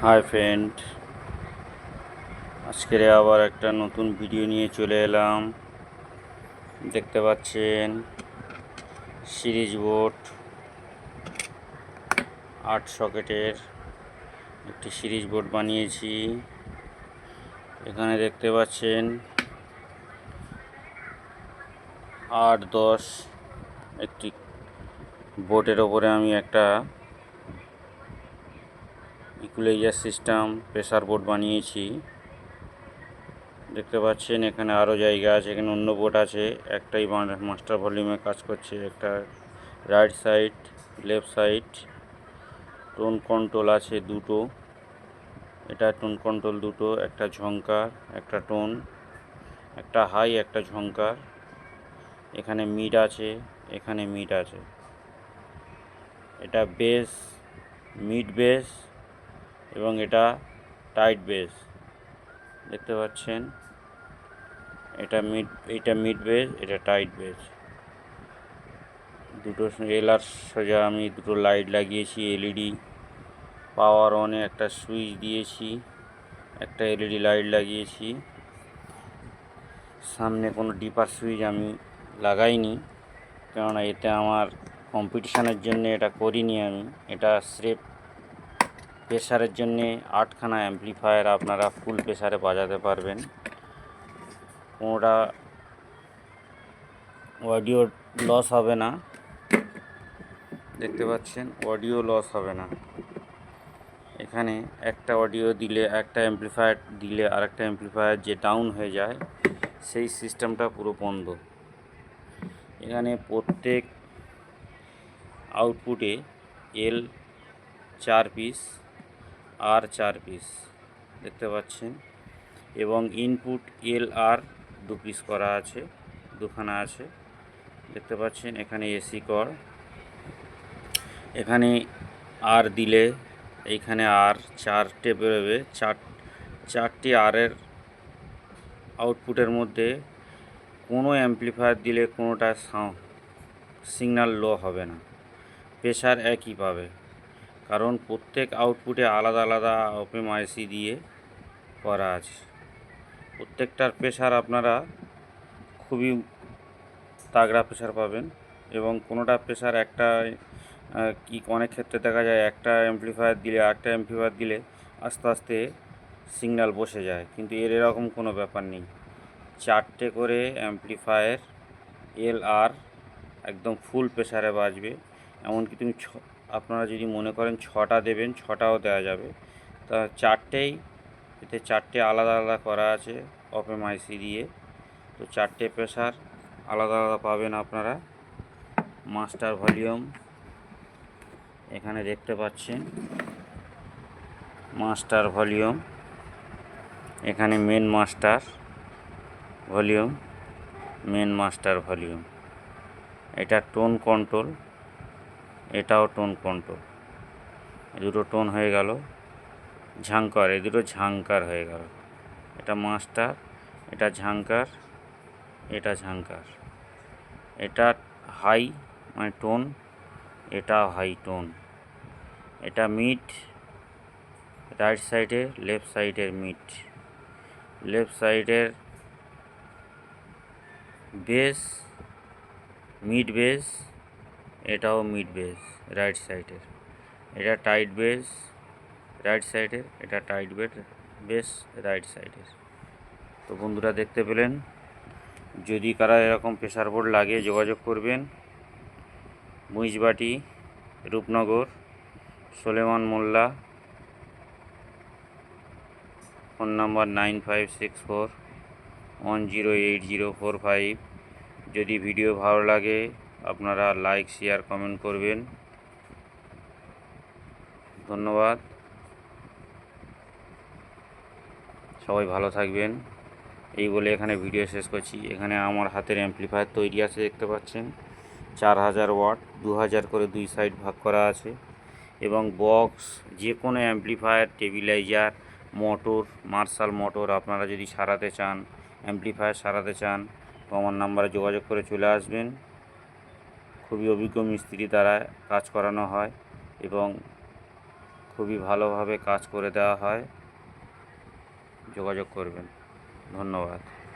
Hi friend, আজকের আবার একটা নতুন ভিডিও নিয়ে চলে এলাম। দেখতে পাচ্ছেন সিরিজ বোর্ড 8 সকেটের একটি সিরিজ বোর্ড বানিয়েছি। এখানে দেখতে পাচ্ছেন 8-10 একটি বোর্ডের ওপরে আমি একটা ইকুয়ালাইজার সিস্টেম প্রেসার বোর্ড বানিয়েছি। দেখতে পাচ্ছেন এখানে আরও জায়গা আছে, এখানে অন্য বোর্ড আছে। একটাই মাস্টার ভলিউমে কাজ করছে, একটা right side left side. Tone control আছে দুটো, এটা টোন কন্ট্রোল দুটো, একটা ঝংকার একটা টোন, একটা হাই একটা ঝংকার। এখানে মিড আছে, এখানে মিড আছে। এটা বেস, মিড বেস এবং এটা টাইট বেস। দেখতে পাচ্ছেন এটা মিড বেস, এটা টাইট বেস। দুটো এলআর সোজা আমি দুটো লাইট লাগিয়েছি, এলইডি পাওয়ার অনে একটা সুইচ দিয়েছি, একটা এলইডি লাইট লাগিয়েছি। সামনে কোনো ডিপার সুইচ আমি লাগাইনি, কেননা এতে আমার কম্পিটিশানের জন্য এটা করিনি আমি। এটা স্রেফ প্রেসারের জন্যে 8খানা অ্যাম্পলিফায়ার আপনারা ফুল প্রেসারে বাজাতে পারবেন। কোনোটা অডিও লস হবে না। দেখতে পাচ্ছেন অডিও লস হবে না। এখানে একটা অডিও দিলে, একটা অ্যাম্পলিফায়ার দিলে আরেকটা অ্যাম্পলিফায়ার যে ডাউন হয়ে যায়, সেই সিস্টেমটা পুরো বন্ধ। এখানে প্রত্যেক আউটপুটে এল 4 পিস, আর 4 পিস দেখতে পাচ্ছেন, এবং ইনপুট এল আর 2 পিস করা আছে, দুখানা আছে। দেখতে পাচ্ছেন এখানে এসি কর, এখানে আর দিলে এইখানে আর 4টে বেরোবে। চারটি আরের আউটপুটের মধ্যে কোনো অ্যাম্পলিফায়ার দিলে কোনোটা সিগন্যাল লো হবে না, প্রেশার একই পাবে। কারণ প্রত্যেক আউটপুটে আলাদা আলাদা ওপেম আইসি দিয়ে করা আছে। প্রত্যেকটার প্রেশার আপনারা খুবই তাগড়া প্রেশার পাবেন, এবং কোনোটা প্রেশার একটা অনেক ক্ষেত্রে দেখা যায় একটা অ্যাম্পলিফায়ার দিলে আরেকটা অ্যাম্পলিফায়ার দিলে আস্তে আস্তে সিগন্যাল বসে যায়, কিন্তু এরকম কোনো ব্যাপার নেই। 4টে করে অ্যাম্পলিফায়ার এল আর একদম ফুল প্রেশারে বাজবে। এমনকি আপনারা যদি মনে করেন 6টা দেবেন, 6টাও দেওয়া যাবে। তা 4টেই, এতে 4টে আলাদা আলাদা করা আছে ওপেম আইসি দিয়ে। তো 4টে প্রেশার আলাদা আলাদা পাবেন আপনারা। মাস্টার ভলিউম এখানে দেখতে পাচ্ছেন, মাস্টার ভলিউম এখানে main master volume, main master volume. এটা টোন কন্ট্রোল, এটাও টোন কন্ট্রোল। দুটো টোন হয়ে গেল। ঝাঙ্কার, এই দুটো ঝাঙ্কার হয়ে গেল। এটা মাস্টার, এটা ঝাঙ্কার, এটা ঝাঙ্কার। এটা হাই মানে টোন, এটা হাই টোন। এটা মিড, রাইট সাইডে লেফট সাইডের মিড, লেফট সাইডের বেস, মিড বেস, এটাও মিড বেস রাইট সাইডের। এটা টাইট বেস রাইট সাইডের, এটা টাইট বেস রাইট সাইডের। তো বন্ধুরা দেখতে পেলেন, যদি কারা এরকম প্রেসার বোর্ড লাগে যোগাযোগ করবেন। মুইজবাটি, রূপনগর, সোলেমান মোল্লা, ফোন নাম্বার 9564108045। যদি ভিডিও ভালো লাগে আপনারা লাইক শেয়ার কমেন্ট করবেন। ধন্যবাদ, সবাই ভালো থাকবেন। এই বলে এখানে ভিডিও শেষ করছি। এখানে আমার হাতের অ্যাম্পলিফায়ার তৈরি আছে, দেখতে পাচ্ছেন 4000 ওয়াট, 2000 করে দুই সাইড ভাগ করা আছে। এবং বক্স, যে কোনো অ্যাম্পলিফায়ার, টেবিলাইজার, মোটর, মার্শাল মোটর আপনারা যদি সারাতে চান, অ্যাম্পলিফায়ার সারাতে চান, তো আমার নাম্বারে যোগাযোগ করে চলে আসবেন। খুবই অভিজ্ঞ মিস্ত্রি দ্বারা কাজ করানো হয় এবং খুবই ভালোভাবে কাজ করে দেওয়া হয়, যোগাযোগ করবেন। ধন্যবাদ।